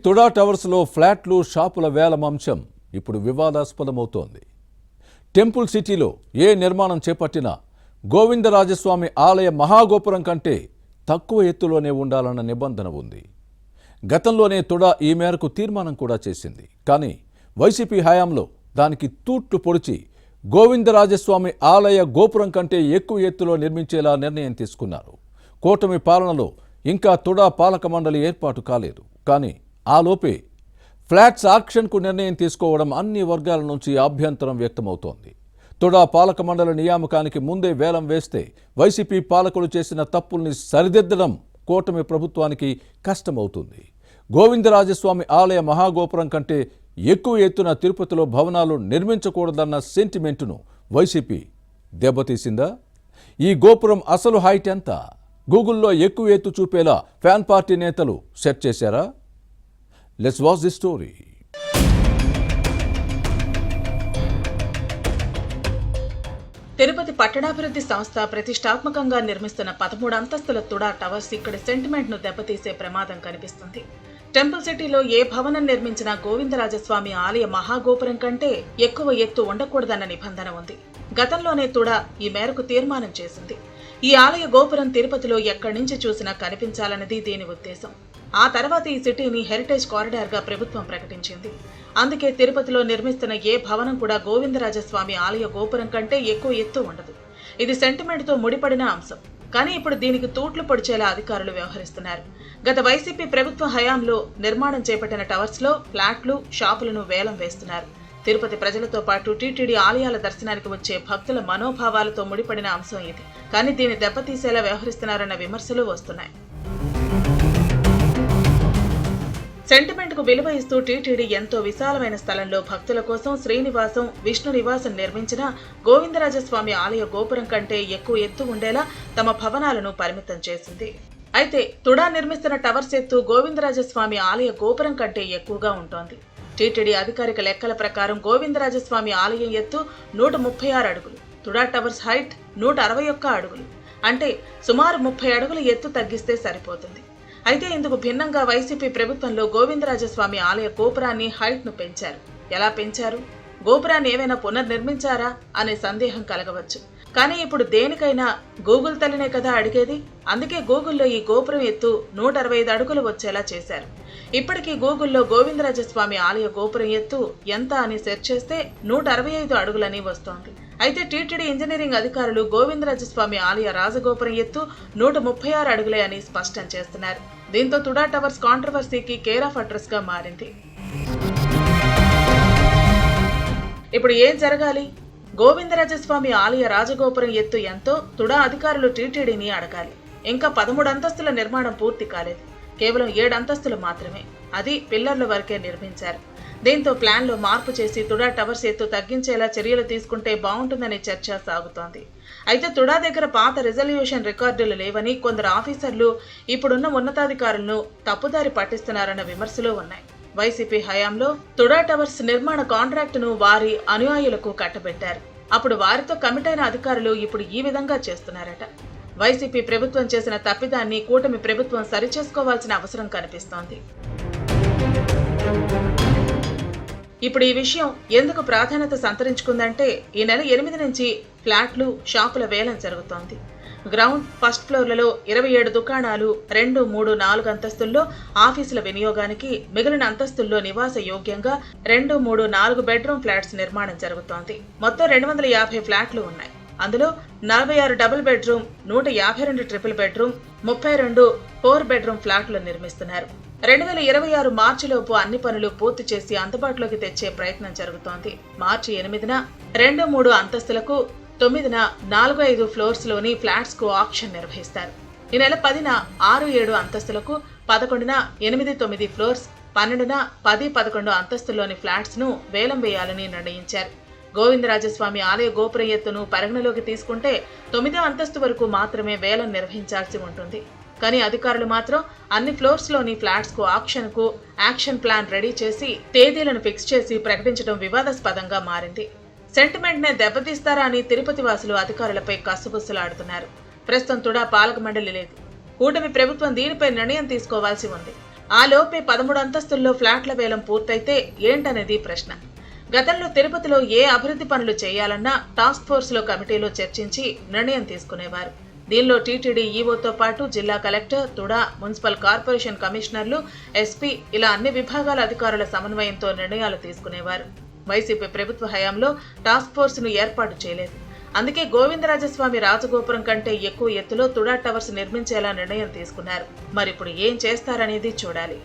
తుడా టవర్స్లో ఫ్లాట్లు షాపుల వేలం అంశం ఇప్పుడు వివాదాస్పదమవుతోంది. టెంపుల్ సిటీలో ఏ నిర్మాణం చేపట్టినా గోవిందరాజస్వామి ఆలయ మహాగోపురం కంటే తక్కువ ఎత్తులోనే ఉండాలన్న నిబంధన ఉంది. గతంలోనే తుడా ఈ మేరకు తీర్మానం కూడా చేసింది. కానీ వైసీపీ హయాంలో దానికి తూట్లు పొడిచి గోవిందరాజస్వామి ఆలయ గోపురం కంటే ఎక్కువ ఎత్తులో నిర్మించేలా నిర్ణయం తీసుకున్నారు. కూటమి పాలనలో ఇంకా తుడా పాలక మండలి ఏర్పాటు కాలేదు. కానీ ఆలోపే ఫ్లాట్స్ ఆక్షన్కు నిర్ణయం తీసుకోవడం అన్ని వర్గాల నుంచి అభ్యంతరం వ్యక్తమవుతోంది. తుడా పాలక మండలి నియామకానికి ముందే వేలం వేస్తే వైసీపీ పాలకులు చేసిన తప్పుల్ని సరిదిద్దడం కూటమి ప్రభుత్వానికి కష్టమవుతుంది. గోవిందరాజస్వామి ఆలయ మహాగోపురం కంటే ఎక్కువ ఎత్తున తిరుపతిలో భవనాలు నిర్మించకూడదన్న సెంటిమెంటును వైసీపీ దెబ్బతీసిందా? ఈ గోపురం అసలు హైట్ ఎంత? గూగుల్లో ఎక్కువ ఎత్తు చూపేలా ఫ్యాన్ పార్టీ నేతలు సెట్ చేశారా? Let's watch the story. Tirupati పట్టణాభివృద్ధి సంస్థ ప్రతిష్టాత్మకంగా నిర్మిస్తున్న 13 అంతస్తుల తుడా టవర్స్ ఇక్కడి సెంటిమెంట్ ను దెబ్బతీసే ప్రమాదం కనిపిస్తుంది. టెంపుల్ సిటీలో ఏ భవనం నిర్మించినా గోవిందరాజస్వామి ఆలయ మహాగోపురం కంటే ఎక్కువ ఎత్తు ఉండకూడదన్న నిబంధన ఉంది. గతంలోనే తుడా ఈ మేరకు తీర్మానం చేసింది. ఈ ఆలయ గోపురం తిరుపతిలో ఎక్కడి నుంచి చూసినా కనిపించాలన్నది దీని ఉద్దేశం. ఆ తర్వాత ఈ సిటీని హెరిటేజ్ కారిడార్ గా ప్రభుత్వం ప్రకటించింది. అందుకే తిరుపతిలో నిర్మిస్తున్న ఏ భవనం కూడా గోవిందరాజస్వామి ఆలయ గోపురం కంటే ఎక్కువ ఎత్తు ఉండదు. ఇది సెంటిమెంట్ తో ముడిపడిన అంశం. కానీ ఇప్పుడు దీనికి తూట్లు పొడిచేలా అధికారులు వ్యవహరిస్తున్నారు. గత వైసీపీ ప్రభుత్వ హయాంలో నిర్మాణం చేపట్టిన టవర్స్ లో ఫ్లాట్లు, షాపులను వేలం వేస్తున్నారు. తిరుపతి ప్రజలతో పాటు టీటీడీ ఆలయాల దర్శనానికి వచ్చే భక్తుల మనోభావాలతో ముడిపడిన అంశం ఇది. కానీ దీన్ని దెబ్బతీసేలా వ్యవహరిస్తున్నారన్న విమర్శలు వస్తున్నాయి. సెంటిమెంట్ కు విలువ ఇస్తూ టీటీడీ ఎంతో విశాలమైన స్థలంలో భక్తుల కోసం శ్రీనివాసం, విష్ణు నివాసం నిర్మించిన గోవిందరాజస్వామి ఆలయ గోపురం కంటే ఎక్కువ ఎత్తు ఉండేలా తమ భవనాలను పరిమితం చేసింది. అయితే తుడా నిర్మిస్తున్న టవర్స్ ఎత్తు గోవిందరాజస్వామి ఆలయ గోపురం కంటే ఎక్కువగా ఉంటోంది. టీటీడీ అధికారిక లెక్కల ప్రకారం గోవిందరాజస్వామి ఆలయం ఎత్తు 136 అడుగులు, తుడా టవర్స్ హైట్ 161 అడుగులు. అంటే సుమారు 30 అడుగుల ఎత్తు తగ్గిస్తే సరిపోతుంది. అయితే ఇందుకు భిన్నంగా వైసీపీ ప్రభుత్వంలో గోవిందరాజస్వామి ఆలయ గోపురాన్ని హైట్ ను పెంచారు. ఎలా పెంచారు? గోపురాన్ని ఏమైనా పునర్నిర్మించారా అనే సందేహం కలగవచ్చు. కానీ ఇప్పుడు దేనికైనా గూగుల్ తల్లినే కదా అడిగేది. అందుకే గూగుల్లో ఈ గోపురం ఎత్తు 165 అడుగులు వచ్చేలా చేశారు. ఇప్పటికీ గూగుల్లో గోవిందరాజస్వామి ఆలయ గోపురం ఎత్తు ఎంత అని సెర్చ్ చేస్తే 165 అడుగులని వస్తోంది. అయితే టీటీడీ ఇంజనీరింగ్ అధికారులు గోవిందరాజస్వామి ఆలయ రాజగోపురం ఎత్తు 136 అడుగులే అని స్పష్టం చేస్తున్నారు. దీంతో తుడా టవర్స్ కాంట్రవర్సీకి కేర్ ఆఫ్ అడ్రస్ గా మారింది. ఇప్పుడు ఏం జరగాలి? గోవిందరాజస్వామి ఆలయ రాజగోపురం ఎత్తు ఎంతో తుడా అధికారులు టీటీడీని అడగాలి. ఇంకా 13 అంతస్తుల నిర్మాణం పూర్తి కాలేదు. కేవలం 7 అంతస్తులు మాత్రమే. అది పిల్లర్ల వరకే నిర్మించారు. దీంతో ప్లాన్లో మార్పు చేసి తుడా టవర్స్ ఎత్తు తగ్గించేలా చర్యలు తీసుకుంటే బాగుంటుందనే చర్చ సాగుతోంది. అయితే తుడా దగ్గర పాత రిజల్యూషన్ రికార్డులు లేవని కొందరు ఆఫీసర్లు ఇప్పుడున్న ఉన్నతాధికారులను తప్పుదారి పట్టిస్తున్నారన్న విమర్శలు ఉన్నాయి. వైసీపీ హయాంలో తుడా టవర్స్ నిర్మాణ కాంట్రాక్టును వారి అనుయాయులకు కట్టబెట్టారు. అప్పుడు వారితో కమిట్ అయిన అధికారులు ఇప్పుడు ఈ విధంగా చేస్తున్నారట. వైసీపీ ప్రభుత్వం చేసిన తప్పిదాన్ని కూటమి ప్రభుత్వం సరిచేసుకోవాల్సిన అవసరం కనిపిస్తోంది. ఇప్పుడు ఈ విషయం ఎందుకు ప్రాధాన్యత సంతరించుకుందంటే ఈ నెల 8 నుంచి ఫ్లాట్లు, షాపుల వేలం జరుగుతోంది. గ్రౌండ్, ఫస్ట్ ఫ్లోర్లలో 27 దుకాణాలు, 2, 3, 4 అంతస్తుల్లో ఆఫీసుల వినియోగానికి, మిగిలిన అంతస్తుల్లో నివాస యోగ్యంగా 2, 3, 4 బెడ్రూమ్ ఫ్లాట్స్ నిర్మాణం జరుగుతోంది. మొత్తం 250 ఫ్లాట్లు ఉన్నాయి. అందులో 46 double bedroom, 152 triple bedroom, 32 4 bedroom ఫ్లాట్లు నిర్మిస్తున్నారు. 2026 మార్చిలోపు అన్ని పనులు పూర్తి చేసి అందుబాటులోకి తెచ్చే ప్రయత్నం జరుగుతోంది. మార్చి 8న 2, 3 అంతస్తులకు, 9న 4, 5 ఫ్లోర్స్ లోని ఫ్లాట్స్ కు ఆక్షన్ నిర్వహిస్తారు. ఈ నెల 10న 6, 7 అంతస్తులకు, 11న 8, 9 ఫ్లోర్స్, 12న 10, 11 అంతస్తుల్లోని ఫ్లాట్స్ ను వేలం వేయాలని నిర్ణయించారు. గోవిందరాజస్వామి ఆలయ గోపురం ఎత్తును పరిగణలోకి తీసుకుంటే 9వ అంతస్తు వరకు మాత్రమే వేలం నిర్వహించాల్సి ఉంటుంది. కానీ అధికారులు మాత్రం అన్ని ఫ్లోర్స్ లోని ఫ్లాట్స్ కు ఆక్షన్ కు యాక్షన్ ప్లాన్ రెడీ చేసి తేదీలను ఫిక్స్ చేసి ప్రకటించడం వివాదాస్పదంగా మారింది. సెంటిమెంట్ నే దెబ్బతీస్తారా అని తిరుపతి వాసులు అధికారులపై కసుబుస్సులాడుతున్నారు. ప్రస్తుతం తుడా పాలక మండలి లేదు. కూటమి ప్రభుత్వం దీనిపై నిర్ణయం తీసుకోవాల్సి ఉంది. ఆ లోపే 13 అంతస్తుల్లో ఫ్లాట్ల వేలం పూర్తయితే ఏంటనేది ప్రశ్న. గతంలో తిరుపతిలో ఏ అభివృద్ధి పనులు చేయాలన్నా టాస్క్ ఫోర్స్లో కమిటీలో చర్చించి నిర్ణయం తీసుకునేవారు. దీనిలో టీటీడీ ఈవోతో పాటు జిల్లా కలెక్టర్, తుడా, మున్సిపల్ కార్పొరేషన్ కమిషనర్లు, ఎస్పీ ఇలా అన్ని విభాగాల అధికారుల సమన్వయంతో నిర్ణయాలు తీసుకునేవారు. వైసీపీ ప్రభుత్వ హయాంలో టాస్క్ ఫోర్స్ను ఏర్పాటు చేయలేదు. అందుకే గోవిందరాజస్వామి రాజగోపురం కంటే ఎక్కువ ఎత్తులో తుడా టవర్స్ నిర్మించేలా నిర్ణయం తీసుకున్నారు. మరిప్పుడు ఏం చేస్తారనేది చూడాలి.